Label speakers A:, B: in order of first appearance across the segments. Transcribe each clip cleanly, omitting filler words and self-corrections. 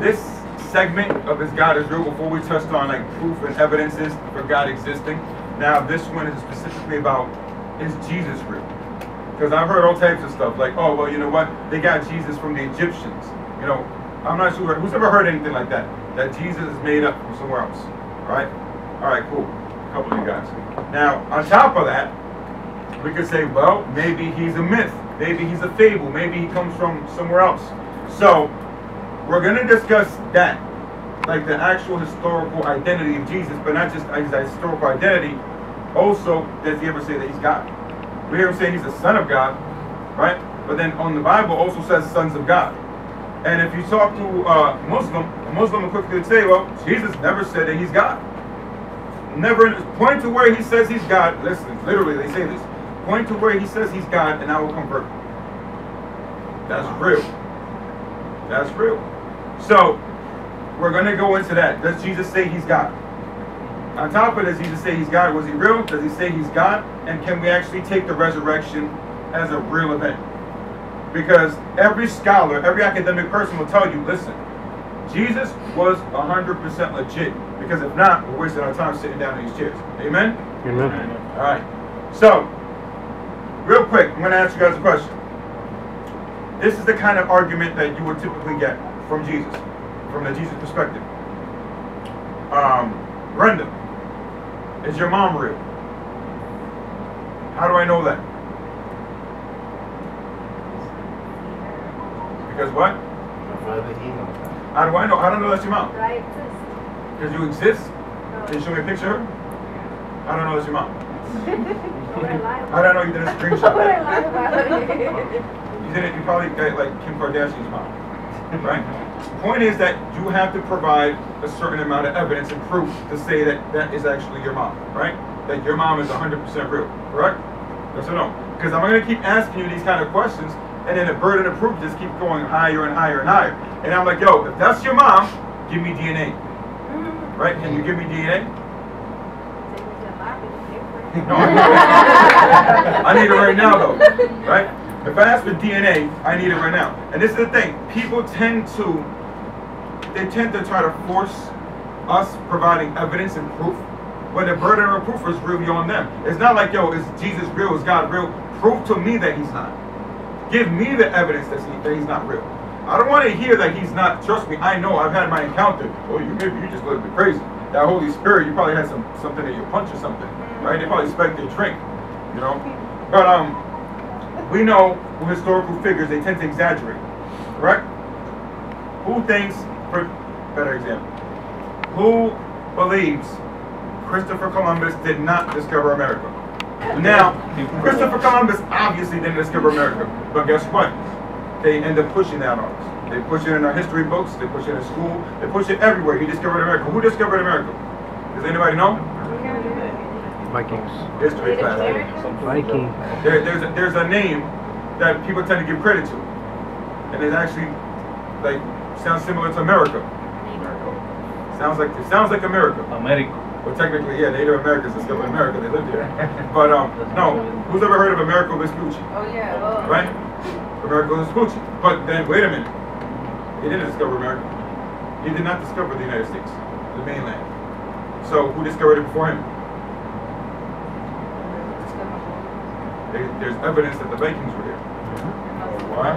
A: this segment of Is God is Real, before we touched on like proof and evidences for God existing, now this one is specifically about, is Jesus real? Because I've heard all types of stuff like, oh, well, you know what? They got Jesus from the Egyptians. You know, I'm not sure. Who's ever heard anything like that? That Jesus is made up from somewhere else, right? All right, cool. A couple of you guys. Now, on top of that, we could say, well, maybe he's a myth. Maybe he's a fable. Maybe he comes from somewhere else. So, we're going to discuss that, like the actual historical identity of Jesus, but not just his historical identity. Also, does he ever say that he's God? We hear him say he's the Son of God, right? But then on the Bible also says sons of God. And if you talk to a Muslim will quickly say, well, Jesus never said that he's God. Never point to where he says he's God. Listen, literally they say this. Point to where he says he's God and I will convert. That's real. That's real. So, we're going to go into that. Does Jesus say he's God? On top of this, does Jesus say he's God? Was he real? Does he say he's God? And can we actually take the resurrection as a real event? Because every scholar, every academic person will tell you, listen, Jesus was 100% legit. Because if not, we're wasting our time sitting down in these chairs. Amen?
B: Amen.
A: All right. So, real quick, I'm going to ask you guys a question. This is the kind of argument that you would typically get from Jesus, from the Jesus perspective. Brenda, is your mom real? How do I know that? Because what? How do I know? How do I know that's your mom?
C: I exist.
A: Because you exist?
C: No.
A: Can you show me a picture of her? I don't know that's your mom.
C: Would I lie about
A: How do I know you did a
C: Would
A: screenshot?
C: I lie about it?
A: You didn't. You probably got like Kim Kardashian's mom, right? Point is that you have to provide a certain amount of evidence and proof to say that that is actually your mom, right? That your mom is 100% real, correct? Yes or no? Because I'm going to keep asking you these kind of questions, and then the burden of proof just keeps going higher and higher and higher. And I'm like, yo, if that's your mom, give me DNA, right? Can you give me DNA? No, I need it right now, though, right? If I ask for DNA, I need it right now. And this is the thing: people tend to try to force us providing evidence and proof when the burden of proof is really on them. It's not like, yo, is Jesus real? Is God real? Prove to me that he's not. Give me the evidence that he's not real. I don't want to hear that he's not. Trust me, I know. I've had my encounter. Oh, maybe you just a little bit crazy. That Holy Spirit, you probably had something in your punch or something, right? They probably spiked their drink, you know. But we know with historical figures they tend to exaggerate, correct? Who thinks, for better example, who believes Christopher Columbus did not discover America? Now, Christopher Columbus obviously didn't discover America, but guess what? They end up pushing that on us. They push it in our history books, they push it in school, they push it everywhere. He discovered America. Who discovered America? Does anybody know?
B: Vikings.
A: History class.
B: Viking.
A: There's a name that people tend to give credit to, and it actually like sounds similar to America. It sounds like America.
D: America.
A: Well, technically, yeah, Native Americans discovered America. They lived here. But no, who's ever heard of Amerigo Vespucci?
C: Oh, yeah.
A: Right? Amerigo Vespucci. But then, wait a minute. He didn't discover America. He did not discover the United States, the mainland. So, who discovered it before him? There's evidence that the Vikings were here. Why?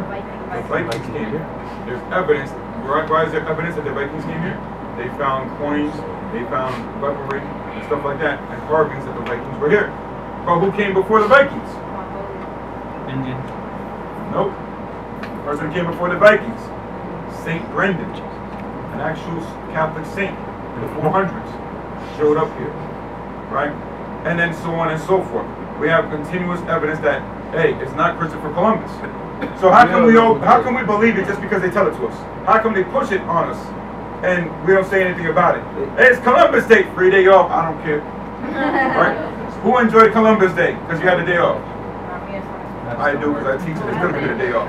A: The Vikings came here. There's evidence. Why is there evidence that the Vikings came here? They found coins, they found weaponry, and stuff like that, and carvings that the Vikings were here. But who came before the Vikings?
D: Indian.
A: Nope. The person who came before the Vikings, Saint Brendan, an actual Catholic saint in the 400s, showed up here, right? And then so on and so forth. We have continuous evidence that, hey, it's not Christopher Columbus. So how can we believe it just because they tell it to us? How come they push it on us and we don't say anything about it? Hey, it's Columbus Day, free day off. I don't care. Right? Who enjoyed Columbus Day because you had a day off? I do because I teach it. It's still gonna be a day off.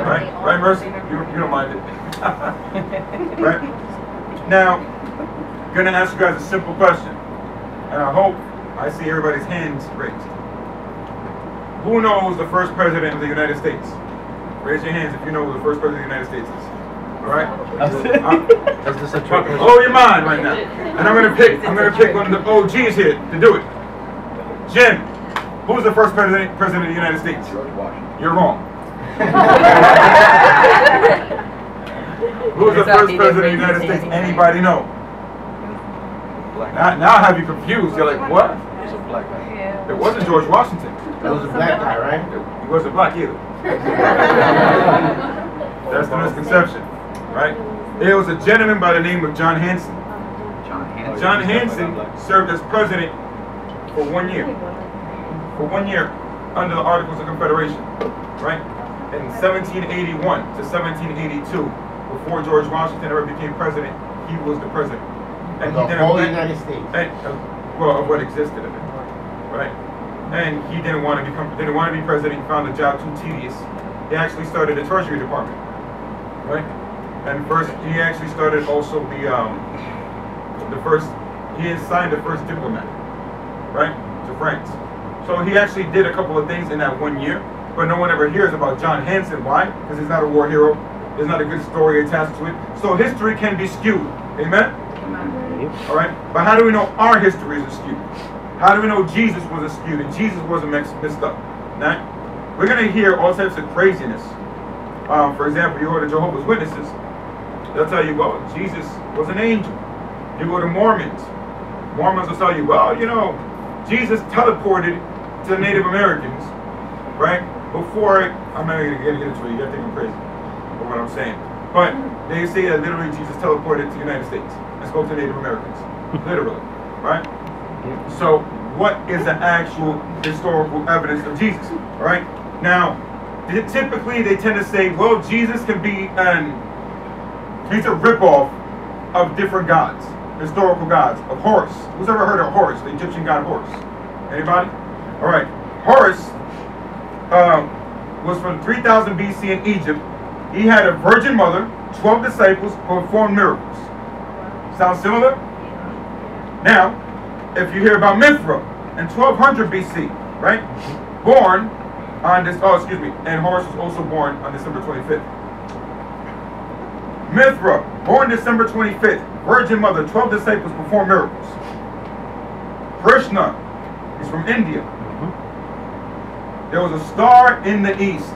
A: Right? Right, Mercy? You don't mind it. Right? Now, I'm gonna ask you guys a simple question, and I hope I see everybody's hands raised. Who knows the first president of the United States? Raise your hands if you know who the first president of the United States is. All right.
B: Is this a trick?
A: Blow your mind right now. And I'm gonna pick one of the OGs here to do it. Jim, who was the first president of the United States?
E: George Washington.
A: You're wrong. Who was the first president of the United States? Anybody know?
E: Black.
A: Now I have you confused. You're like, what?
E: It was a black guy.
C: Yeah.
A: It wasn't George Washington.
F: That was a black guy, right?
A: He wasn't black either. That's the misconception, right? There was a gentleman by the name of John Hanson.
E: John Hanson.
A: John Hanson served as president for 1 year. For 1 year under the Articles of Confederation, right? In 1781 to 1782, before George Washington ever became president, he was the president. And
F: The whole United States.
A: Well, of what existed of it, right? And he didn't want to be president. He found the job too tedious. He actually started the Treasury Department, right? And first, he actually started also he assigned the first diplomat, right, to France. So he actually did a couple of things in that 1 year, but no one ever hears about John Hanson. Why? Because he's not a war hero. There's not a good story attached to it. So history can be skewed. Amen? All right? But how do we know our history is skewed? How do we know Jesus was skewed and Jesus wasn't mixed up? Now, we're going to hear all types of craziness. For example, you go to Jehovah's Witnesses. They'll tell you, well, Jesus was an angel. You go to Mormons. Mormons will tell you, well, you know, Jesus teleported to the Native Americans, right? Before, I'm not going to get into it. You got to think I'm crazy for what I'm saying. But they say that literally Jesus teleported to the United States and spoke to Native Americans. Literally, right? So what is the actual historical evidence of Jesus, right? Now, typically they tend to say, well, Jesus can be he's a ripoff of different gods, historical gods, of Horus. Who's ever heard of Horus, the Egyptian god Horus? Anybody? All right. Horus was from 3000 BC in Egypt. He had a virgin mother, 12 disciples who performed miracles. Sound similar? Now, if you hear about Mithra in 1200 BC, right? Born on this, and Horus was also born on December 25th. Mithra, born December 25th, virgin mother, 12 disciples perform miracles. Krishna is from India. There was a star in the east.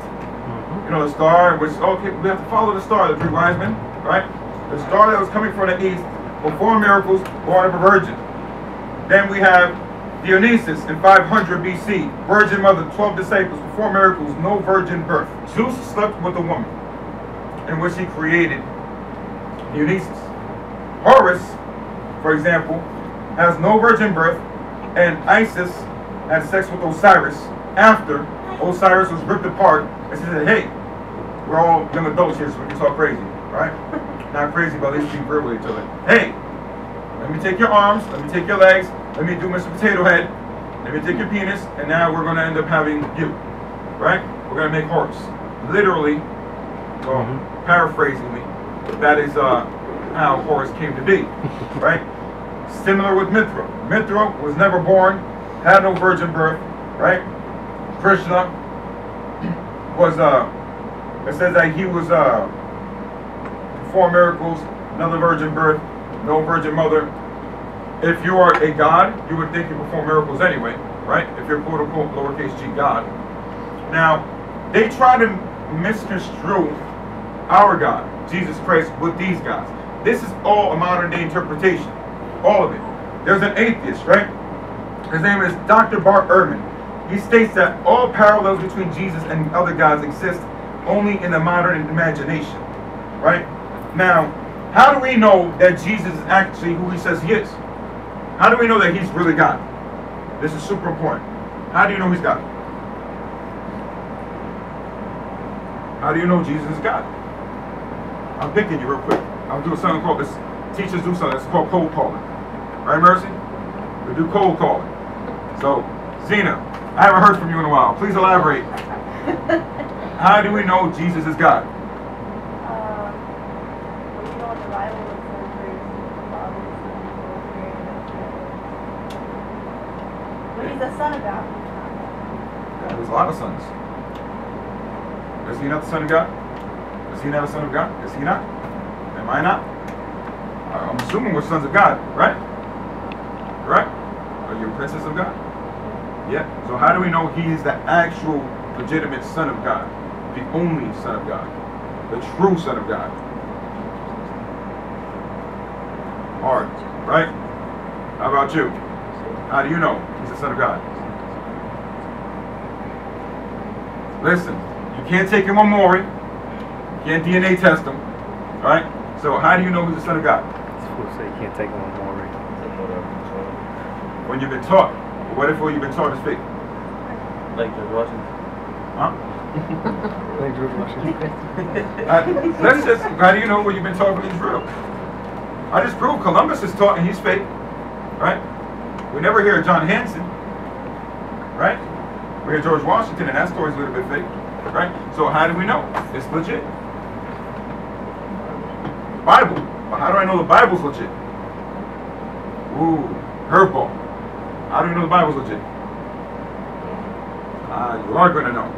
A: You know, the star was, okay, we have to follow the star, the three wise men, right? The star that was coming from the east, performed miracles, born of a virgin. Then we have Dionysus in 500 BC, virgin mother, 12 disciples, performed miracles, no virgin birth. Zeus slept with a woman, in which he created Dionysus. Horus, for example, has no virgin birth, and Isis had sex with Osiris after Osiris was ripped apart, and she said, hey, we're all young adults here, so we can talk crazy, right? Not crazy, but at least being real with each other. Hey, let me take your arms, let me take your legs, let me do Mr. Potato Head, let me take your penis, and now we're going to end up having you, right? We're going to make Horus. Literally, well, paraphrasingly, that is how Horus came to be, right? Similar with Mithra. Mithra was never born, had no virgin birth, right? Krishna was, it says that he was, performed miracles, another virgin birth, no virgin mother. If you are a god, you would think you perform miracles anyway, right? If you're quote unquote lowercase g God. Now, they try to misconstrue our God, Jesus Christ, with these gods. This is all a modern day interpretation. All of it. There's an atheist, right? His name is Dr. Bart Ehrman. He states that all parallels between Jesus and other gods exist only in the modern imagination, right? Now, how do we know that Jesus is actually who he says he is? How do we know that he's really God? This is super important. How do you know he's God? How do you know Jesus is God? I'm picking you real quick. I'm doing something called this. Teachers do something. It's called cold calling. Right, Mercy? We do cold calling. So, Zena, I haven't heard from you in a while. Please elaborate. How do we know Jesus is God?
C: Well, you know what the Bible says, but he's the son of God.
A: There's a lot of sons. Is he not the son of God? Is he not a son of God? Is he not? Am I not? I'm assuming we're sons of God, right? Right? Are you a princess of God? Yeah. So how do we know he is the actual legitimate son of God? The only son of God. The true son of God. Hard, right? How about you? How do you know he's the son of God? Listen, you can't take him on Maury. You can't DNA test him. Right? So how do you know he's the son of God?
B: People say you can't take him on Maury.
A: When you've been taught. What if what you've been taught is fake?
D: Like George Washington.
A: Huh?
B: Like George Washington.
A: Let's just, how do you know what you've been taught is real? I just proved Columbus is taught and he's fake. Right? We never hear of John Hanson. Right? We hear George Washington and that story's a little bit fake. Right? So how do we know? It's legit. Bible. But how do I know the Bible's legit? Ooh, curveball. How do we know the Bible's legit? You are going to know.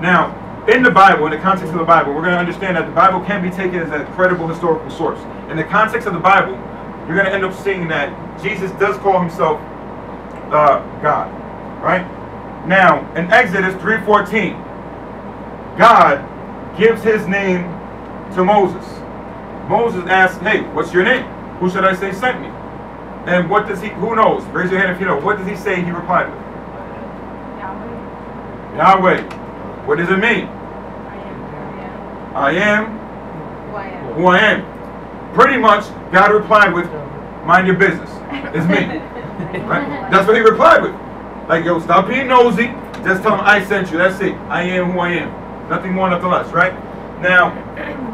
A: Now, in the Bible, in the context of the Bible, we're going to understand that the Bible can be taken as a credible historical source. In the context of the Bible, you're going to end up seeing that Jesus does call himself God. Right? Now, in Exodus 3:14, God gives his name to Moses. Moses asks, hey, what's your name? Who should I say sent me? And what does he, who knows? Raise your hand if you know. What does he say he replied with?
C: Yahweh.
A: Yahweh. What does it mean?
C: I am.
A: I am who I am. Pretty much, God replied with, mind your business. It's me. Right? That's what he replied with. Like, yo, stop being nosy. Just tell him I sent you. That's it. I am who I am. Nothing more, nothing less, right? Now,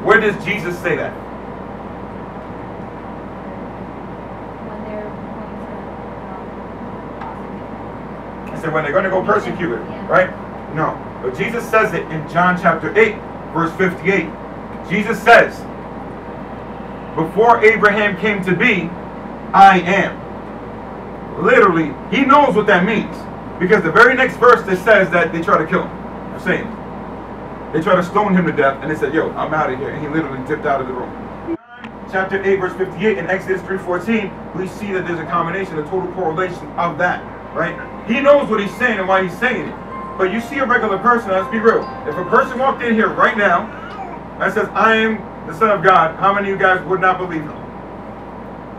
A: where does Jesus say that?
C: When they're going to
A: He said when they're going to go persecute it, right? No. But Jesus says it in John chapter 8, verse 58. Jesus says, before Abraham came to be, I am. Literally, he knows what that means. Because the very next verse that says that they try to kill him. I'm saying, they try to stone him to death, and they said, yo, I'm out of here. And he literally dipped out of the room. Chapter 8, verse 58, in Exodus 3:14, we see that there's a combination, a total correlation of that, right? He knows what he's saying and why he's saying it. But you see a regular person, let's be real. If a person walked in here right now and says, I am the Son of God, how many of you guys would not believe him?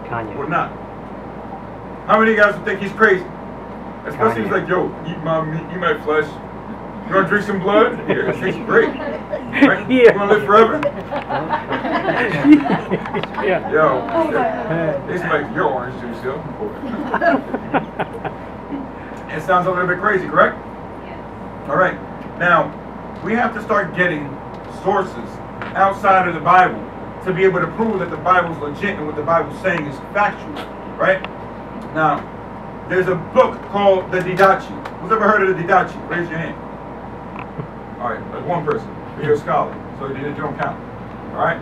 B: Kanye.
A: Would not. How many of you guys would think he's crazy? Especially if he's like, yo, eat my meat, eat my flesh. You want to drink some blood? Here, it tastes great. Right?
B: Yeah.
A: You want to live forever?
B: Yeah.
A: Yo, it's like your orange juice, yo. It sounds a little bit crazy, correct?
C: Yes.
A: All right. Now, we have to start getting sources outside of the Bible to be able to prove that the Bible's legit and what the Bible's saying is factual, right? Now, there's a book called the Didache. Who's ever heard of the Didache? Raise your hand. All right, like one person. You're a scholar, so you don't count. All right?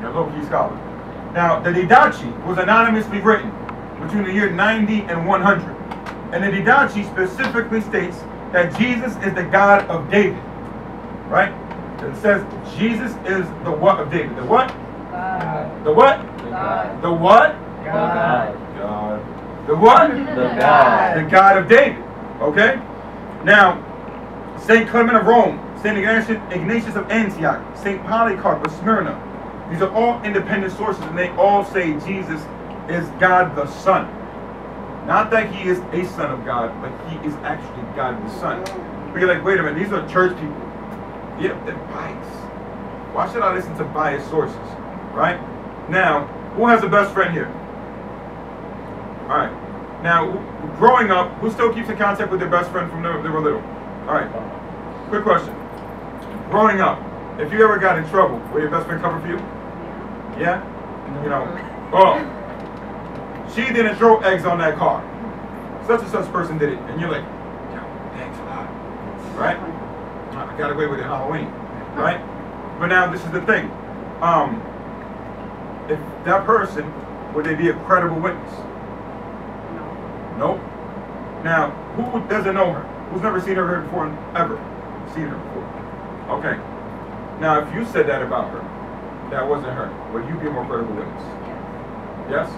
A: You're a low-key scholar. Now, the Didache was anonymously written between the year 90 and 100. And the Didache specifically states that Jesus is the God of David. Right? It says Jesus is the what of David? The what?
C: God.
A: The what?
C: God.
A: The what?
C: God.
A: God. The what?
C: The God.
A: The God of David. Okay? Now, St. Clement of Rome, St. Ignatius of Antioch, St. Polycarp of Smyrna, these are all independent sources, and they all say Jesus is God the Son. Not that he is a son of God, but he is actually God the Son. But you're like, wait a minute, these are church people. Yeah, they're biased. Why should I listen to biased sources? Right? Now, who has a best friend here? Alright. Now, growing up, who still keeps in contact with their best friend from when they were little? Alright. Quick question. Growing up, if you ever got in trouble, would your best friend cover for you? Yeah? You know, oh, she didn't throw eggs on that car. Such and such person did it. And you're like, yo, thanks a lot. Right? I got away with it Halloween. Right? But now this is the thing. If that person, would they be a credible witness? Nope. Now, who doesn't know her? Who's never seen her before, ever? Seen her before. Okay. Now, if you said that about her, that wasn't her, would you be a more credible witness? Yes?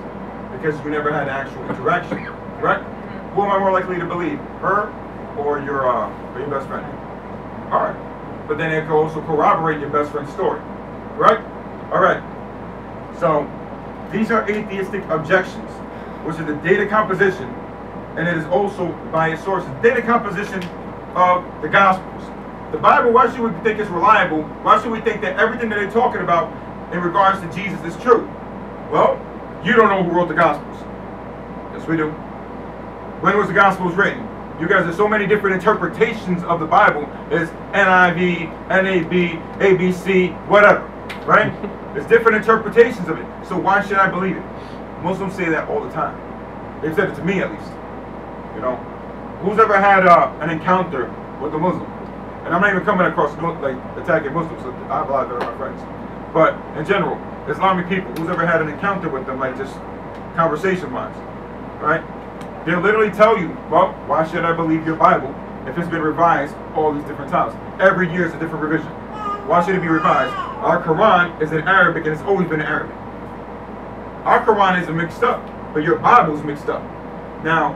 A: Because you never had actual interaction, correct? Who am I more likely to believe, her or your best friend? All right, but then it can also corroborate your best friend's story, correct? All right, so these are atheistic objections, which is the data composition, and it is also by its sources, data composition of the Gospels. The Bible, why should we think it's reliable? Why should we think that everything that they're talking about in regards to Jesus is true? Well, you don't know who wrote the Gospels. Yes, we do. When was the Gospels written? You guys, there's so many different interpretations of the Bible. There's NIV, NAB, ABC, whatever, right? There's different interpretations of it. So why should I believe it? Muslims say that all the time. They've said it to me, at least. You know, who's ever had an encounter with a Muslim? And I'm not even coming across like attacking Muslims. So I have a lot of my friends. But in general, Islamic people, who's ever had an encounter with them, like just conversation-wise, right? They'll literally tell you, well, why should I believe your Bible if it's been revised all these different times? Every year is a different revision. Why should it be revised? Our Quran is in Arabic and it's always been in Arabic. Our Quran isn't mixed up, but your Bible is mixed up. Now,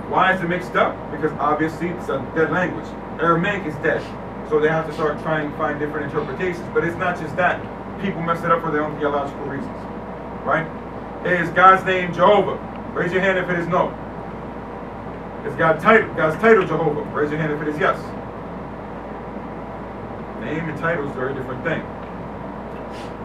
A: why is it mixed up? Because obviously it's a dead language. Aramaic is dead. So they have to start trying to find different interpretations. But it's not just that. People mess it up for their own theological reasons. Right? Is God's name Jehovah? Raise your hand if it is no. Is God's title Jehovah? Raise your hand if it is yes. Name and title is a very different thing.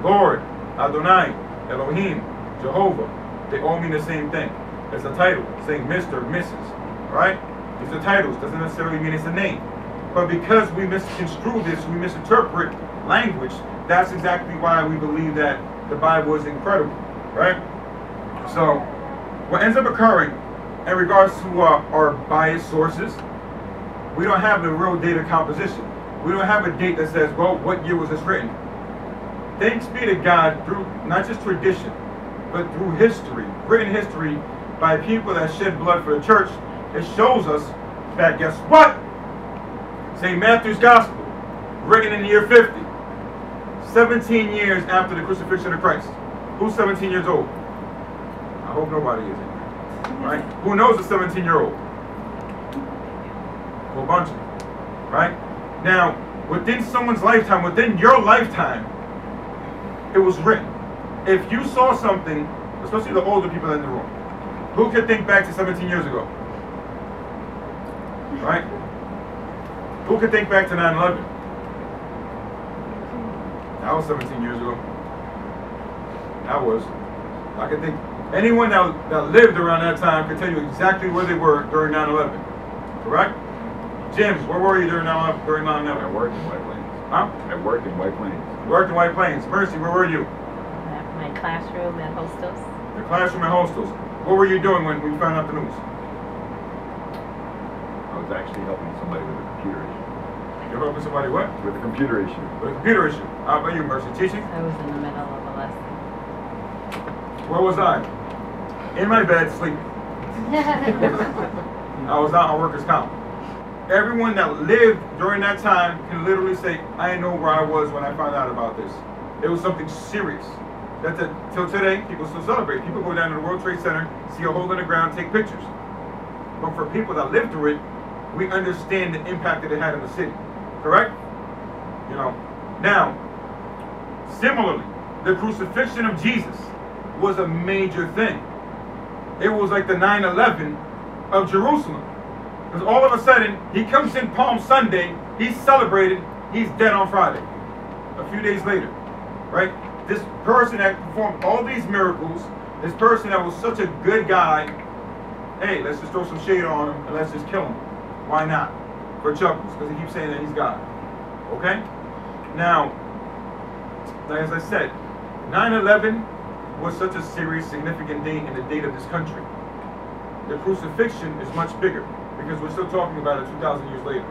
A: Lord, Adonai, Elohim, Jehovah, they all mean the same thing. It's a title, saying Mr., Mrs., right? These are titles, doesn't necessarily mean it's a name. But because we misconstrue this, we misinterpret language, that's exactly why we believe that the Bible is incredible, right? So, what ends up occurring in regards to our biased sources, we don't have the real data composition. We don't have a date that says, well, what year was this written? Thanks be to God through not just tradition, but through history, written history by people that shed blood for the church. It shows us that, guess what? St. Matthew's Gospel, written in the year 50, 17 years after the crucifixion of Christ. Who's 17 years old? I hope nobody is. Right? Who knows a 17-year-old? A whole bunch of them. Right? Now, within someone's lifetime, within your lifetime, it was written. If you saw something, especially the older people in the room, who could think back to 17 years ago? Right? Who could think back to 9/11? That was 17 years ago. That was. I could think anyone that lived around that time could tell you exactly where they were during 9/11. Correct? Jim, where were you during 9/11?
E: I worked in White Plains.
A: Huh?
E: I worked in White Plains.
A: You worked in White Plains. Mercy, where were you?
C: At my classroom at Hostos.
A: The classroom at Hostels. What were you doing when you found out the news?
E: I was actually helping somebody with a computer issue.
A: You're helping somebody what?
E: With a computer issue.
A: With a computer issue. How about you, Mercy? Teaching?
C: I was in the middle of a lesson.
A: Where was I? In my bed, sleeping. I was out on workers' comp. Everyone that lived during that time can literally say, I didn't know where I was when I found out about this. It was something serious. Till today, people still celebrate. People go down to the World Trade Center, see a hole in the ground, take pictures. But for people that lived through it, we understand the impact that it had in the city. Correct? You know. Now, similarly, the crucifixion of Jesus was a major thing. It was like the 9/11 of Jerusalem. Because all of a sudden, he comes in Palm Sunday, he's celebrated, he's dead on Friday. A few days later, right? This person that performed all these miracles, this person that was such a good guy, hey, let's just throw some shade on him and let's just kill him. Why not? For chuckles, because he keeps saying that he's God. Okay? Now, as I said, 9/11 was such a serious, significant date in the date of this country. The crucifixion is much bigger, because we're still talking about it 2,000 years later.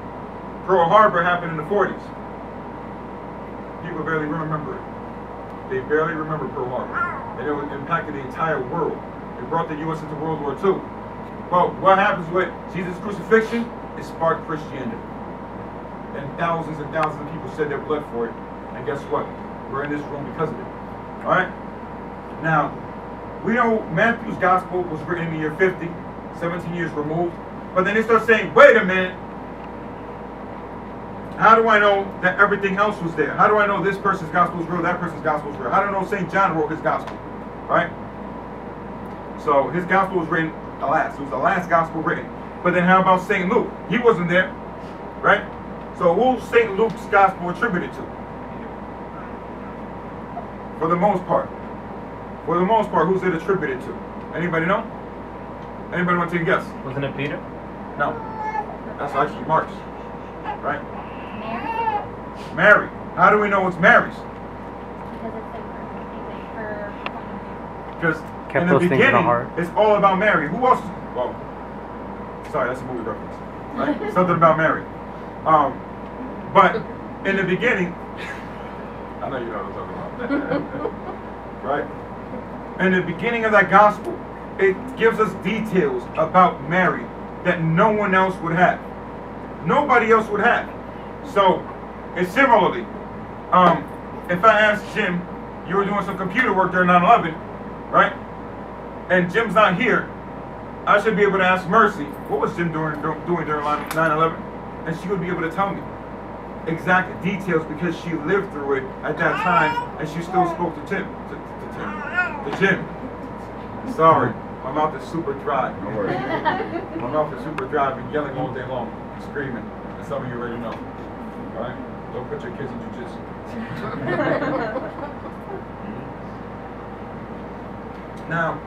A: Pearl Harbor happened in the 40s. People barely remember it. They barely remember Pearl Harbor. And it impacted the entire world. It brought the U.S. into World War II. Well, what happens with Jesus' crucifixion? It sparked Christianity. And thousands of people shed their blood for it. And guess what? We're in this room because of it. Alright? Now, we know Matthew's gospel was written in the year 50, 17 years removed. But then they start saying, wait a minute. How do I know that everything else was there? How do I know this person's gospel is real, that person's gospel is real? How do I know St. John wrote his gospel? Right? So his gospel was written last. It was the last gospel written. But then how about St. Luke? He wasn't there. Right? So who's St. Luke's gospel attributed to? For the most part. For the most part, who's it attributed to? Anybody know? Anybody want to take a guess?
D: Wasn't it Peter?
A: No. That's actually Mark's. Right?
G: Mary?
A: Mary. How do we know it's Mary's?
G: Because it's her point of view.
A: Because
B: Kept
A: in the
B: those things in the
A: beginning,
B: heart.
A: it's all about Mary. Who else? Well, sorry, that's a movie reference. Right? Something about Mary. But in the beginning, I know you know what I'm talking about. Right? In the beginning of that gospel, it gives us details about Mary that no one else would have. Nobody else would have. So, and similarly, if I asked Jim, you were doing some computer work during 9/11, right? And Jim's not here, I should be able to ask Mercy, what was Jim doing during 9/11? And she would be able to tell me exact details because she lived through it at that time, and she still spoke to Jim. Sorry, my mouth is super dry.
E: Don't worry.
A: My mouth is super dry. I've been yelling all day long, screaming, and some of you already know. All right? Don't put your kids in jujitsu. Now,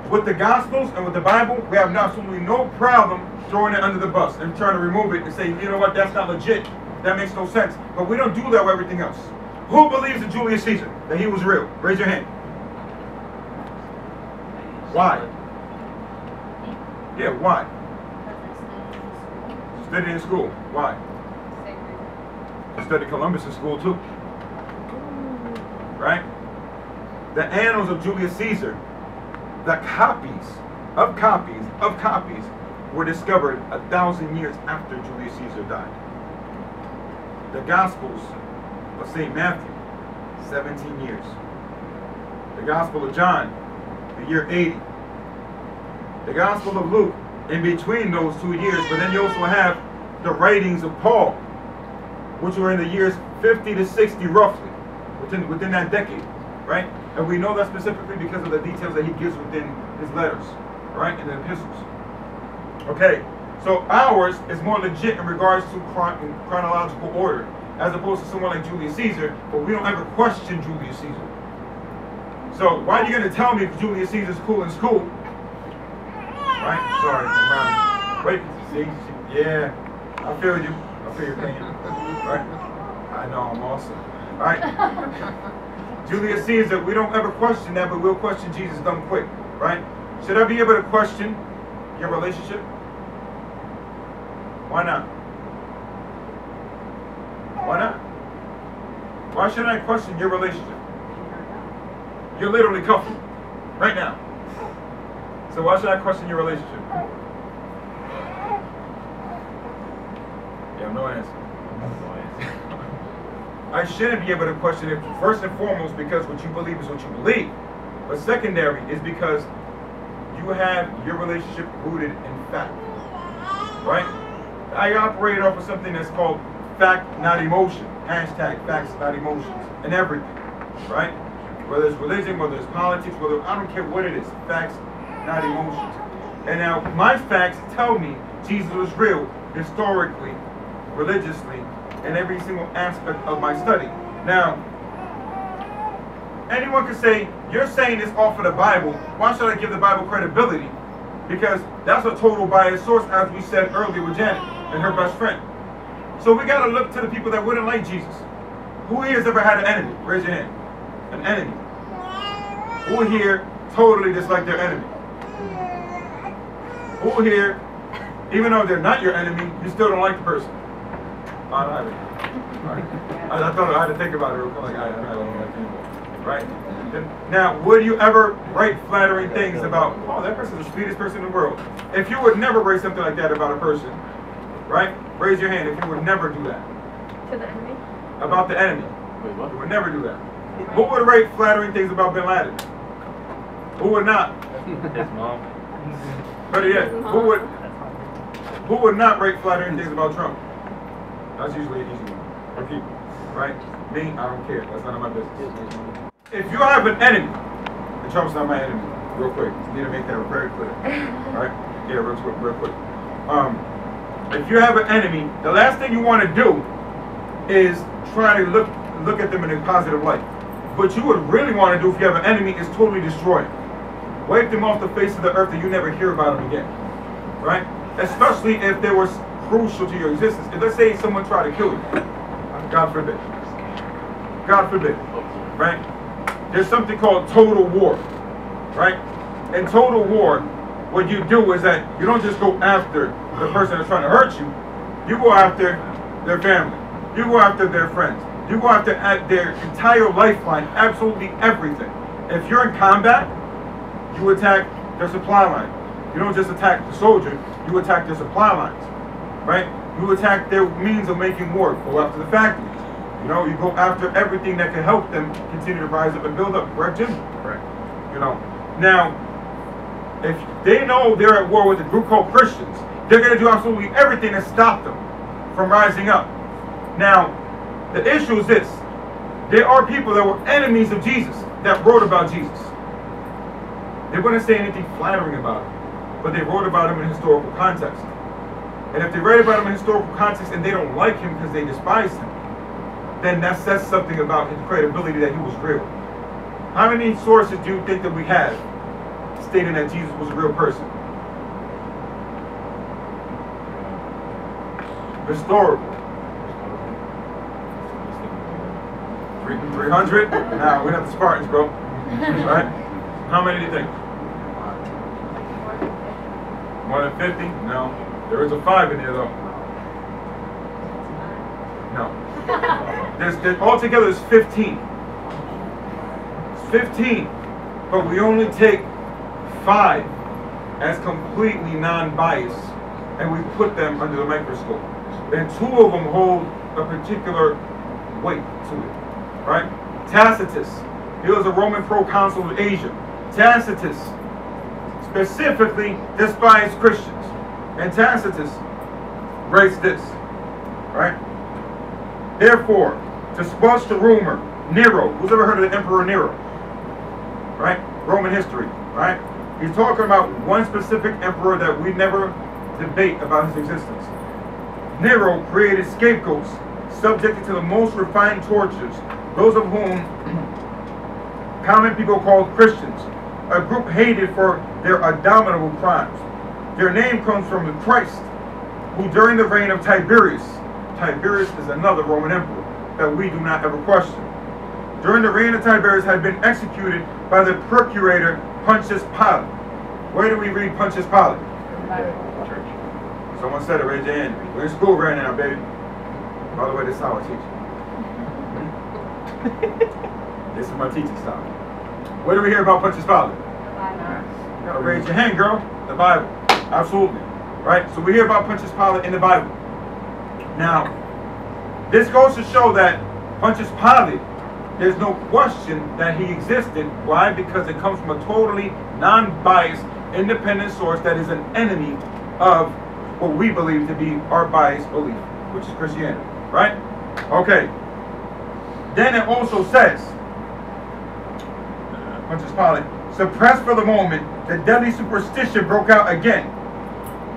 A: with the Gospels and with the Bible, we have absolutely no problem throwing it under the bus and trying to remove it and say, you know what, that's not legit. That makes no sense. But we don't do that with everything else. Who believes in Julius Caesar, that he was real? Raise your hand. Why? Yeah, why? Studied in school. Why? I studied Columbus in school too. Right? The annals of Julius Caesar, the copies were discovered 1,000 years after Julius Caesar died. The Gospels of St. Matthew, 17 years. The Gospel of John, the year 80. The Gospel of Luke, in between those 2 years, but then you also have the writings of Paul, which were in the years 50 to 60 roughly, within that decade, right? And we know that specifically because of the details that he gives within his letters, right, and the epistles. Okay, so ours is more legit in regards to chronological order, as opposed to someone like Julius Caesar, but we don't ever question Julius Caesar. So why are you going to tell me if Julius Caesar's cool in school? Right? Sorry, I'm around. Wait, see? Yeah, I feel you. I feel your pain. Right? I know, I'm awesome. Right? Julius Caesar, we don't ever question that, but we'll question Jesus dumb quick. Right? Should I be able to question your relationship? Why not? Why not? Why should I question your relationship? You're literally cuffing right now. So why should I question your relationship? You have no answer. I shouldn't be able to question it first and foremost because what you believe is what you believe. But secondary is because you have your relationship rooted in fact. Right? I operate off of something that's called fact, not emotion. Hashtag facts, not emotions. And everything. Right? Whether it's religion, whether it's politics, whether I don't care what it is. Facts, not emotions. And now my facts tell me Jesus was real historically, religiously, in every single aspect of my study. Now, anyone could say, you're saying this off of the Bible. Why should I give the Bible credibility? Because that's a total biased source, as we said earlier with Janet and her best friend. So we got to look to the people that wouldn't like Jesus. Who here has ever had an enemy? Raise your hand. An enemy. Who here totally dislike their enemy? Who here, even though they're not your enemy, you still don't like the person? I thought I had to think about it real quick. Right? Now, would you ever write flattering things about, oh, that person's the sweetest person in the world? If you would never write something like that about a person, right? Raise your hand if you would never do that.
G: To the enemy?
A: About the enemy.
D: Wait, what?
A: You would never do that. Who would write flattering things about Bin Laden? Who would not?
D: His mom.
A: Better yet, who would not write flattering things about Trump? That's usually an easy one for people, right? Me, I don't care. That's none of my business. If you have an enemy, and Trump's not my enemy, real quick, you need to make that very clear. All right? Yeah, real quick. If you have an enemy, the last thing you want to do is try to look at them in a positive light. What you would really want to do if you have an enemy is totally destroy them. Wipe them off the face of the earth and you never hear about them again. Right? Especially if they were crucial to your existence. If let's say someone tried to kill you. God forbid. God forbid. Right? There's something called total war. Right? In total war, what you do is that you don't just go after the person that's trying to hurt you. You go after their family. You go after their friends. You go after their entire lifeline, absolutely everything. If you're in combat, you attack their supply line. You don't just attack the soldier, you attack their supply lines, right? You attack their means of making war. Go after the factories. You know, you go after everything that can help them continue to rise up and build up. Correct, Jim? Correct. You know, now, if they know they're at war with a group called Christians, they're going to do absolutely everything to stop them from rising up. Now, the issue is this. There are people that were enemies of Jesus that wrote about Jesus. They wouldn't say anything flattering about him, but they wrote about him in historical context. And if they write about him in historical context and they don't like him because they despise him, then that says something about his credibility that he was real. How many sources do you think that we have stating that Jesus was a real person? Historical. 300? Nah, we don't have the Spartans, bro. Right? How many do you think? More than 50? No. There is a 5 in there, though. No. There's altogether there's 15. It's 15. But we only take 5 as completely non-biased, and we put them under the microscope. And 2 of them hold a particular weight to it. Right? Tacitus. He was a Roman proconsul of Asia. Tacitus specifically despised Christians. And Tacitus writes this. Right? Therefore, to squash the rumor, Nero. Who's ever heard of the Emperor Nero? Right? Roman history. Right? He's talking about one specific emperor that we never debate about his existence. Nero created scapegoats subjected to the most refined tortures, those of whom common people called Christians, a group hated for their abominable crimes. Their name comes from the Christ, who during the reign of Tiberius is another Roman emperor that we do not ever question, during the reign of Tiberius had been executed by the procurator Pontius Pilate. Where do we read Pontius Pilate? Church. Someone said it, raise your hand. We're in school right now, baby. By the way, this is how I teach. This is my teaching style. What do we hear about Pontius Pilate?
G: The Bible.
A: You gotta raise your hand, girl. The Bible. Absolutely. Right? So we hear about Pontius Pilate in the Bible. Now, this goes to show that Pontius Pilate, there's no question that he existed. Why? Because it comes from a totally non-biased, independent source that is an enemy of what we believe to be our biased belief, which is Christianity. Right? Okay. Then it also says, Pontius Pilate, suppressed for the moment, the deadly superstition broke out again.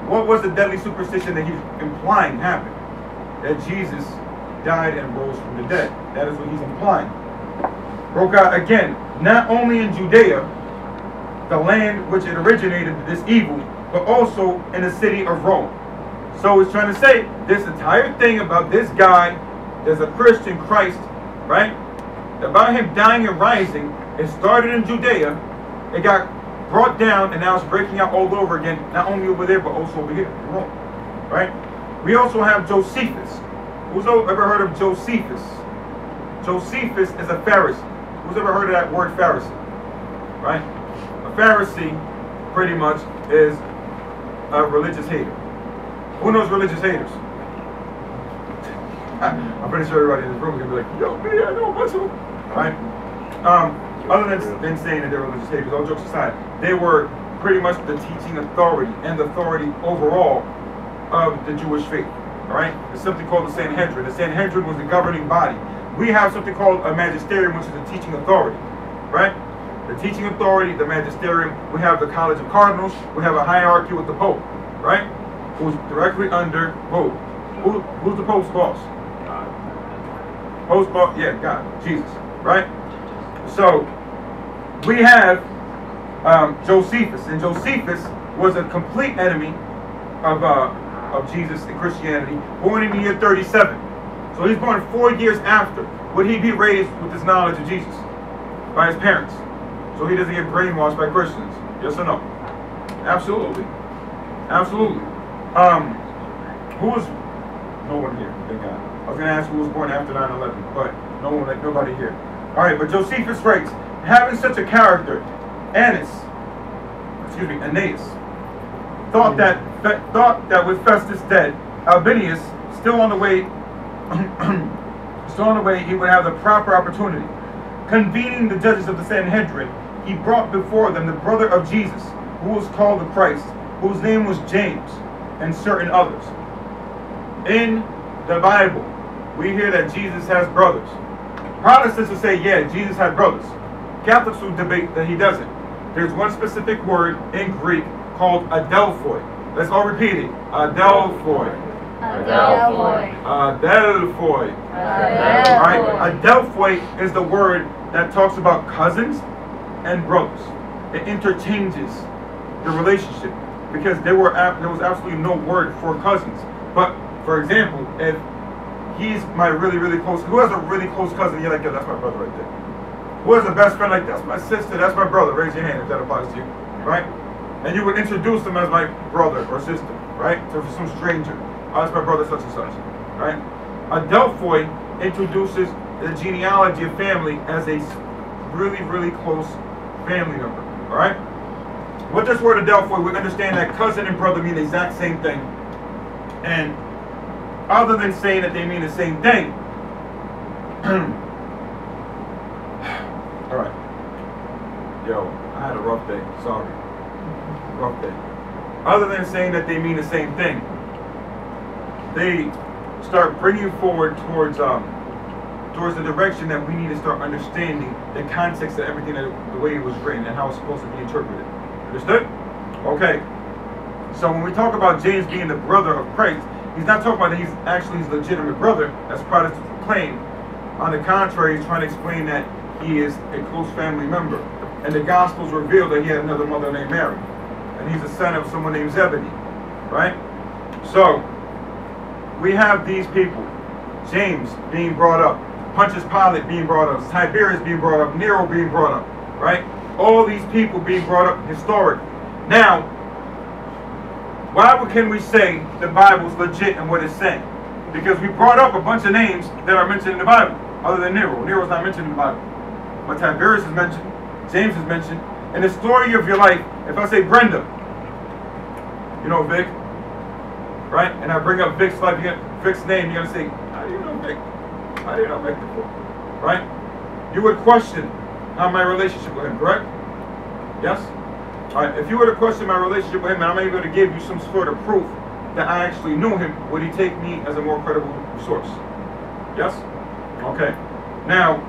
A: What was the deadly superstition that he's implying happened? That Jesus died and rose from the dead. That is what he's implying. Broke out again, not only in Judea, the land which it originated this evil, but also in the city of Rome. So he's trying to say this entire thing about this guy, there's a Christian Christ, right? About him dying and rising, it started in Judea, it got brought down, and now it's breaking out all over again, not only over there, but also over here in Rome, right? We also have Josephus. Who's ever heard of Josephus? Josephus is a Pharisee. Who's ever heard of that word Pharisee? Right? A Pharisee, pretty much, is a religious hater. Who knows religious haters? I'm pretty sure everybody in this room is going to be like, yo, man, I know a bunch of them. Right? other than saying that they were religious haters, all jokes aside, they were pretty much the teaching authority and the authority overall of the Jewish faith. All right, there's something called the Sanhedrin. The Sanhedrin was the governing body. We have something called a magisterium, which is the teaching authority. Right, the teaching authority, the magisterium. We have the College of Cardinals. We have a hierarchy with the Pope. Right, who's directly under Pope. Who's the Pope's boss? Pope's boss, yeah, God, Jesus. Right. So we have Josephus, and Josephus was a complete enemy of Jesus and Christianity, born in the year 37. So he's born 4 years after. Would he be raised with this knowledge of Jesus by his parents, so he doesn't get brainwashed by Christians? Yes or no? Absolutely, absolutely. Who was? No one here. Thank God. I was going to ask who was born after 9/11, but nobody here. All right, but Josephus writes, having such a character, Aeneas, thought that with Festus dead, Albinus still on the way, he would have the proper opportunity. Convening the judges of the Sanhedrin, he brought before them the brother of Jesus, who was called the Christ, whose name was James, and certain others. In the Bible, we hear that Jesus has brothers. Protestants will say, yeah, Jesus had brothers. Catholics will debate that he doesn't. There's one specific word in Greek called adelphoi. Let's all repeat it. Adelphoi.
G: Adelphoi.
A: Adelphoi. Alright? Adelphoi is the word that talks about cousins and brothers. It interchanges the relationship because there was absolutely no word for cousins. But for example, if he's my really, really close, who has a really close cousin, you're like, yeah, that's my brother right there. Who has a best friend like, that's my sister, that's my brother, raise your hand if that applies to you, right? And you would introduce them as my brother or sister, right? To some stranger. Oh, that's my brother such and such, right? Adelphoi introduces the genealogy of family as a really, really close family member, all right? With this word adelphoi, we understand that cousin and brother mean the exact same thing. And other than saying that they mean the same thing, all right. Yo, I had a rough day. Sorry. Rough day. Other than saying that they mean the same thing, they start bringing forward towards the direction that we need to start understanding the context of everything, the way it was written and how it's supposed to be interpreted. Understood? Okay. So when we talk about James being the brother of Christ, he's not talking about that he's actually his legitimate brother, as Protestants claim. On the contrary, he's trying to explain that he is a close family member. And the Gospels reveal that he had another mother named Mary. And he's a son of someone named Zebedee. Right? So, we have these people. James being brought up. Pontius Pilate being brought up. Tiberius being brought up. Nero being brought up. Right? All these people being brought up historically. Now, why can we say the Bible's legit in what it's saying? Because we brought up a bunch of names that are mentioned in the Bible, other than Nero. Nero's not mentioned in the Bible. But Tiberius is mentioned, James is mentioned. In the story of your life, if I say Brenda, you know Vic, right? And I bring up Vic's name, you're gonna say, how do you know Vic? How do you know Vic before? Right? You would question how my relationship with him, correct? Yes? Alright, if you were to question my relationship with him and I'm able to give you some sort of proof that I actually knew him, would he take me as a more credible source? Yes? Okay. Now,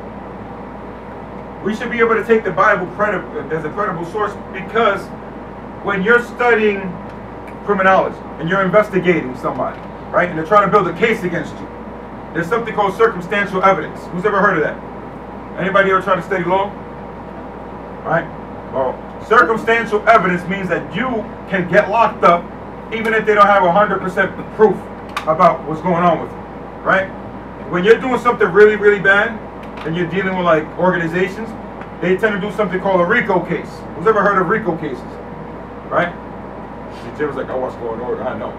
A: we should be able to take the Bible as a credible source because when you're studying criminology and you're investigating somebody, right, and they're trying to build a case against you, there's something called circumstantial evidence. Who's ever heard of that? Anybody ever trying to study law? Right? Well, circumstantial evidence means that you can get locked up even if they don't have 100% proof about what's going on with you, right? When you're doing something really, really bad and you're dealing with like organizations, they tend to do something called a RICO case. Who's ever heard of RICO cases? Right? Jim's like, I watch Law and Order, I know.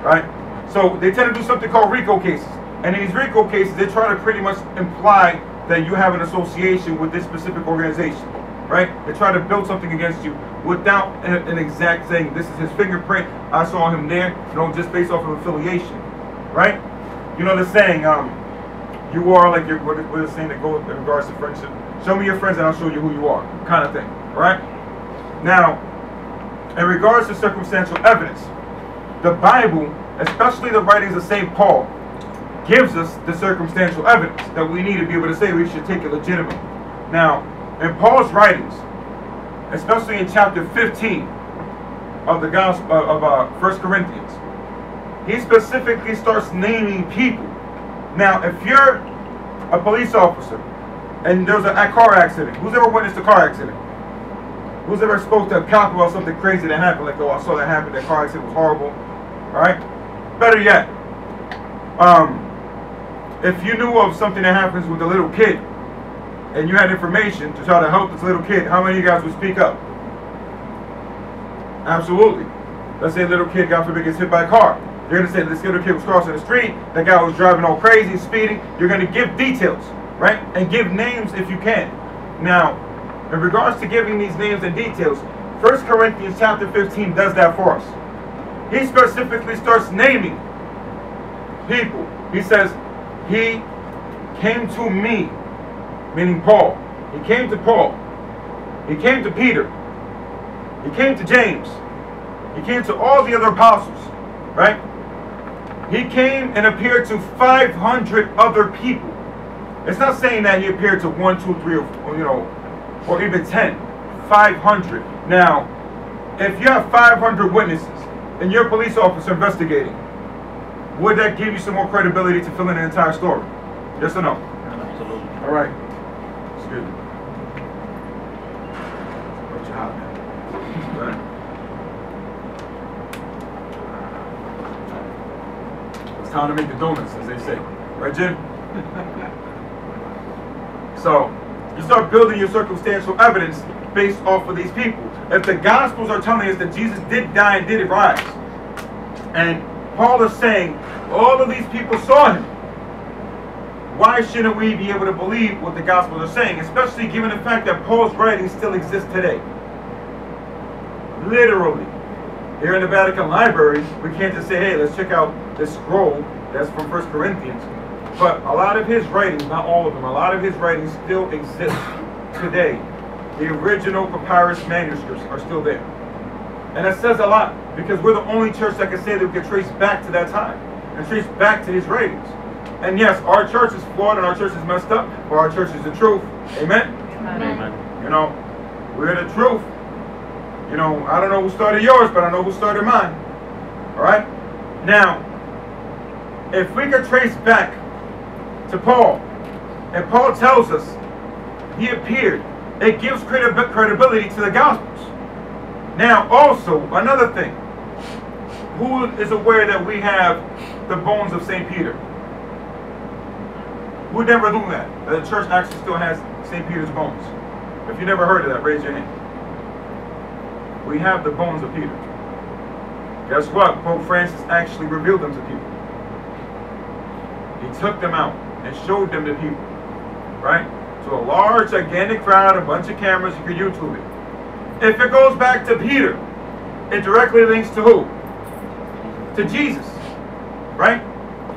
A: Right? So they tend to do something called RICO cases. And in these RICO cases, they try to pretty much imply that you have an association with this specific organization. Right? They try to build something against you without an exact saying, this is his fingerprint, I saw him there, just based off of affiliation. Right? You know the saying, you are like, what is the saying that goes in regards to friendship? Show me your friends and I'll show you who you are, kind of thing. All right? Now, in regards to circumstantial evidence, the Bible, especially the writings of St. Paul, gives us the circumstantial evidence that we need to be able to say we should take it legitimately. Now, in Paul's writings, especially in chapter 15 of the Gospel of 1 Corinthians, he specifically starts naming people. Now, if you're a police officer and there's a car accident, who's ever witnessed a car accident? Who's ever supposed to talk about something crazy that happened, like, oh, I saw that happen, that car accident was horrible, all right? Better yet, if you knew of something that happens with a little kid and you had information to try to help this little kid, how many of you guys would speak up? Absolutely. Let's say a little kid, God forbid, gets hit by a car. You're going to say this little kid was crossing the street, that guy was driving all crazy, speeding. You're going to give details, right? And give names if you can. Now, in regards to giving these names and details, 1 Corinthians chapter 15 does that for us. He specifically starts naming people. He says, he came to me, meaning Paul. He came to Paul. He came to Peter. He came to James. He came to all the other apostles, right? He came and appeared to 500 other people. It's not saying that he appeared to 1, 2, 3, or even 10. 500. Now, if you have 500 witnesses and you're a police officer investigating, would that give you some more credibility to fill in the entire story? Yes or no?
D: Absolutely.
A: All right. Excuse me. Good job, man. Right. It's time to make the donuts, as they say. Right, Jim? So, you start building your circumstantial evidence based off of these people. If the Gospels are telling us that Jesus did die and did rise, and Paul is saying all of these people saw him, why shouldn't we be able to believe what the Gospels are saying, especially given the fact that Paul's writings still exist today? Literally. Here in the Vatican Library, we can't just say, hey, let's check out this scroll that's from 1 Corinthians. But a lot of his writings, not all of them, a lot of his writings still exist today. The original papyrus manuscripts are still there. And that says a lot, because we're the only church that can say that we can trace back to that time and trace back to his writings. And yes, our church is flawed and our church is messed up, but our church is the truth. Amen?
D: Amen.
A: You know, we're the truth. You know, I don't know who started yours, but I know who started mine. All right? Now, if we could trace back to Paul, and Paul tells us he appeared, it gives credibility to the Gospels. Now, also, another thing. Who is aware that we have the bones of St. Peter? Who never knew that? That the church actually still has St. Peter's bones. If you never heard of that, raise your hand. We have the bones of Peter. Guess what? Pope Francis actually revealed them to people. He took them out and showed them to people. Right? To a large, gigantic crowd, a bunch of cameras, you can YouTube it. If it goes back to Peter, it directly links to who? To Jesus. Right?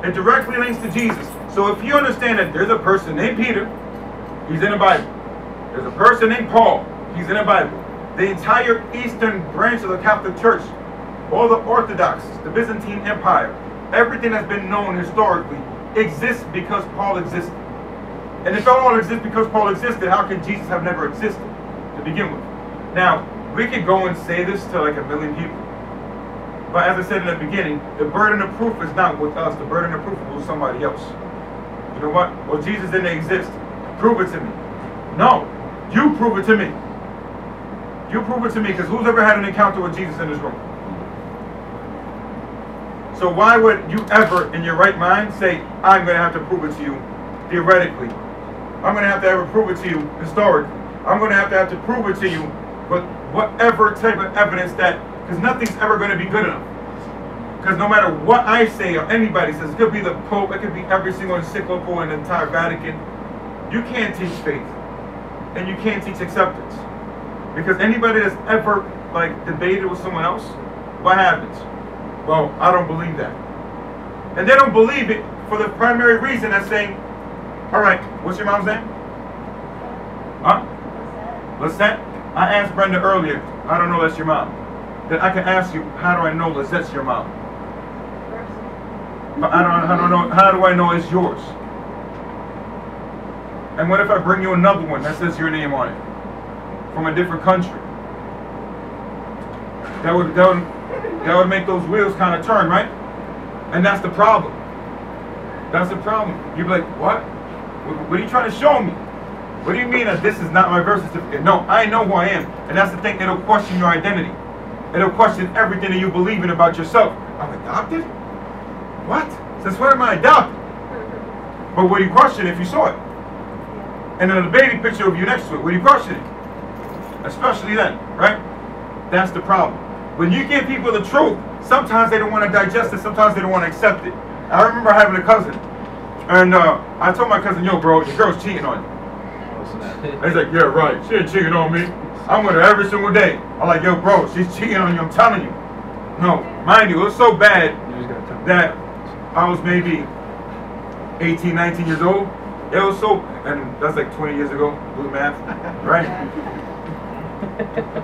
A: It directly links to Jesus. So if you understand that there's a person named Peter, he's in the Bible. There's a person named Paul, he's in the Bible. The entire eastern branch of the Catholic Church, all the Orthodox, the Byzantine Empire, everything that's been known historically exists because Paul existed. And if it all exists because Paul existed, how can Jesus have never existed to begin with? Now, we could go and say this to like 1 million people. But as I said in the beginning, the burden of proof is not with us. The burden of proof is with somebody else. You know what? Well, Jesus didn't exist. Prove it to me. No, you prove it to me. You prove it to me, because who's ever had an encounter with Jesus in this room? So why would you ever, in your right mind, say, I'm going to have to prove it to you theoretically? I'm going to have to ever prove it to you historically. I'm going to have to prove it to you with whatever type of evidence that, because nothing's ever going to be good enough. Because no matter what I say or anybody says, it could be the Pope, it could be every single encyclical in the entire Vatican, you can't teach faith. And you can't teach acceptance. Because anybody that's ever like debated with someone else, what happens? Well, I don't believe that. And they don't believe it for the primary reason that's saying, all right, what's your mom's name? Lisette, I asked Brenda earlier, I don't know that's your mom. Then I can ask you, how do I know Lisette's your mom? But I don't know, how do I know it's yours? And what if I bring you another one that says your name on it? From a different country? That would make those wheels kind of turn, right? And that's the problem. That's the problem. You'd be like, what? What are you trying to show me? What do you mean that this is not my birth certificate? No, I know who I am. And that's the thing, it'll question your identity. It'll question everything that you believe in about yourself. I'm adopted? What? Since when am I adopted? But would you question if you saw it? And then the baby picture of you next to it, would you question it? Especially then, right? That's the problem. When you give people the truth, sometimes they don't want to digest it, sometimes they don't want to accept it. I remember having a cousin, and I told my cousin, yo bro, your girl's cheating on you. He's like, yeah right, she ain't cheating on me. I'm with her every single day. I'm like, yo bro, she's cheating on you, I'm telling you. No, mind you, it was so bad that I was maybe 18, 19 years old. It was so, and that's like 20 years ago, do the math, right?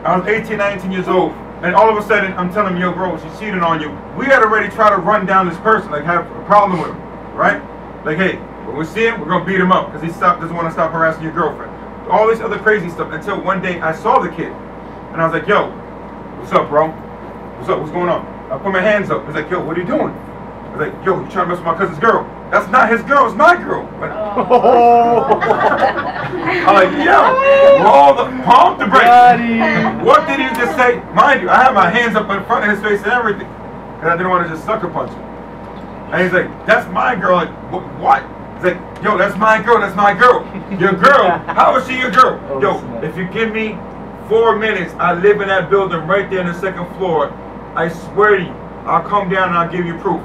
A: I was 18, 19 years old, and all of a sudden, I'm telling him, yo bro, she's cheating on you. We had already tried to run down this person, like have a problem with him, right? Like, hey, when we see him, we're gonna beat him up, because he doesn't want to stop harassing your girlfriend. All this other crazy stuff, until one day I saw the kid, and I was like, yo, what's up bro? What's up, what's going on? I put my hands up, he's like, yo, what are you doing? I was like, yo, you trying to mess with my cousin's girl? That's not his girl, it's my girl. I'm like, yo, roll the pump the brakes. What did he just say? Mind you, I had my hands up in front of his face and everything, because I didn't want to just sucker punch him. And he's like, that's my girl. Like, what? He's like, yo, that's my girl, that's my girl. Your girl? How is she your girl? Yo, if you give me 4 minutes, I live in that building right there on the 2nd floor. I swear to you, I'll come down and I'll give you proof.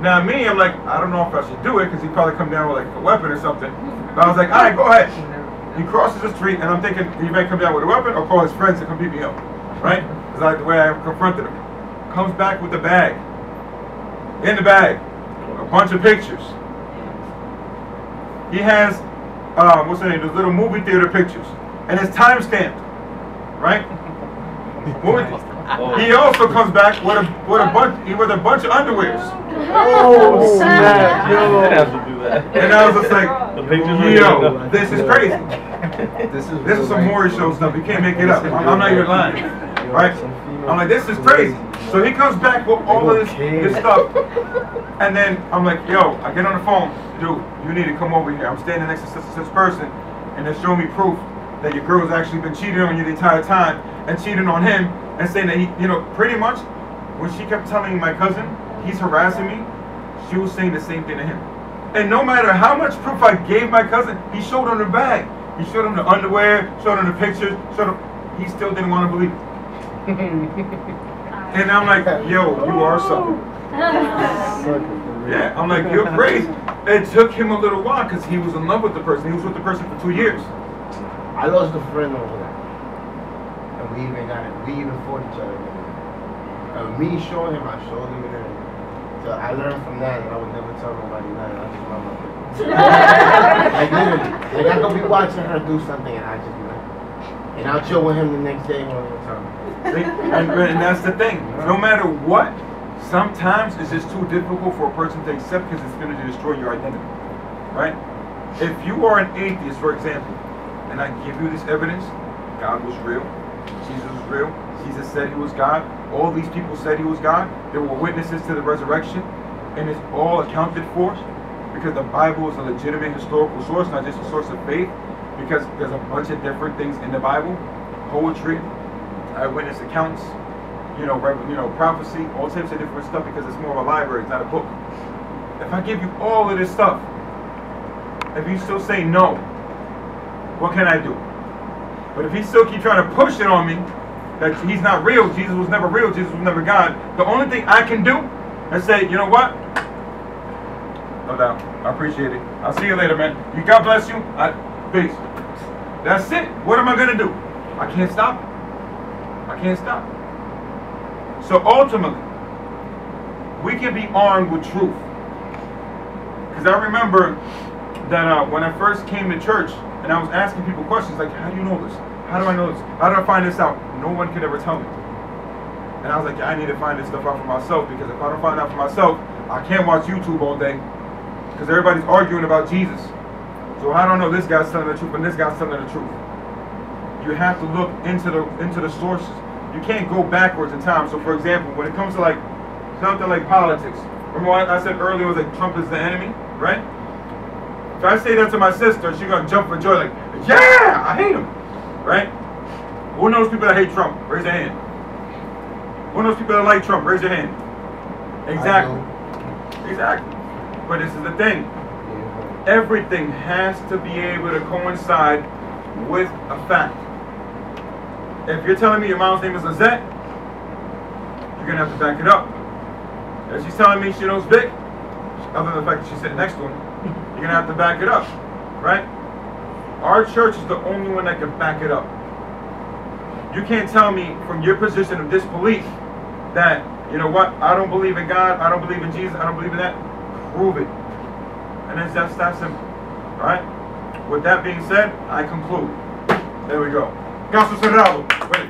A: Now me, I'm like, I don't know if I should do it, because he'd probably come down with like a weapon or something. But I was like, all right, go ahead. He crosses the street, and I'm thinking he may come down with a weapon or call his friends to come beat me up, right? Because like the way I confronted him. Comes back with the bag. In the bag, a bunch of pictures. He has, what's the name? Those little movie theater pictures, and it's time stamped, right? He also comes back with a bunch of underwears.
B: Oh snap, yo!
D: have to do that.
A: And I was just like, yo, this is crazy. This is some horror show stuff. You can't make it up. I'm not even lying, right? I'm like, this is crazy. So he comes back with all of this stuff, and then I'm like, yo, I get on the phone, dude, you need to come over here. I'm standing next to such and such person, and they're showing me proof that your girl's actually been cheating on you the entire time, and cheating on him, and saying that he, pretty much, when she kept telling my cousin he's harassing me, she was saying the same thing to him. And no matter how much proof I gave my cousin, he showed him the bag, he showed him the underwear, showed him the pictures, he still didn't want to believe it. And I'm like, yo, you are something. Yeah, I'm like, you're crazy. It took him a little while because he was in love with the person. He was with the person for 2 years.
F: I lost a friend over that. And we even fought each other. Me showing him, I showed him and everything. So I learned from that I would never tell nobody nothing. I just love my friend. Like literally. Like I could be watching her do something and I just be like, and I'll chill with him the next day one more time.
A: And that's the thing. No matter what, sometimes it's just too difficult for a person to accept because it's going to destroy your identity, right? If you are an atheist, for example, and I give you this evidence, God was real, Jesus was real, Jesus said he was God, all these people said he was God, there were witnesses to the resurrection, and it's all accounted for because the Bible is a legitimate historical source, not just a source of faith, because there's a bunch of different things in the Bible, poetry, eyewitness accounts, prophecy, all types of different stuff, because it's more of a library, it's not a book. If I give you all of this stuff, if you still say no, what can I do? But if he still keeps trying to push it on me, that he's not real, Jesus was never real, Jesus was never God, the only thing I can do is say, you know what? No doubt, I appreciate it. I'll see you later, man. God bless you. Peace. That's it. What am I going to do? I can't stop it. I can't stop. So ultimately, we can be armed with truth. Because I remember that when I first came to church, And I was asking people questions like, how do you know this? How do I know this? How do I find this out? No one could ever tell me. And I was like, I need to find this stuff out for myself, because if I don't find out for myself, I can't watch YouTube all day, because everybody's arguing about Jesus. So I don't know, this guy's telling the truth and this guy's telling the truth. You have to look into the sources. You can't go backwards in time. So for example, when it comes to like something like politics, remember what I said earlier was like Trump is the enemy, right? If I say that to my sister, she's gonna jump for joy like, yeah, I hate him, right? Who knows people that hate Trump? Raise your hand. Who knows people that like Trump? Raise your hand. Exactly. Exactly. But this is the thing. Everything has to be able to coincide with a fact. If you're telling me your mom's name is Lizette, you're gonna have to back it up. If she's telling me she knows Vic, other than the fact that she's sitting next to him, you're gonna have to back it up, right? Our church is the only one that can back it up. You can't tell me from your position of disbelief that, you know what, I don't believe in God, I don't believe in Jesus, I don't believe in that. Prove it. And it's just that simple. Alright? With that being said, I conclude. There we go. Caso cerrado. Wait.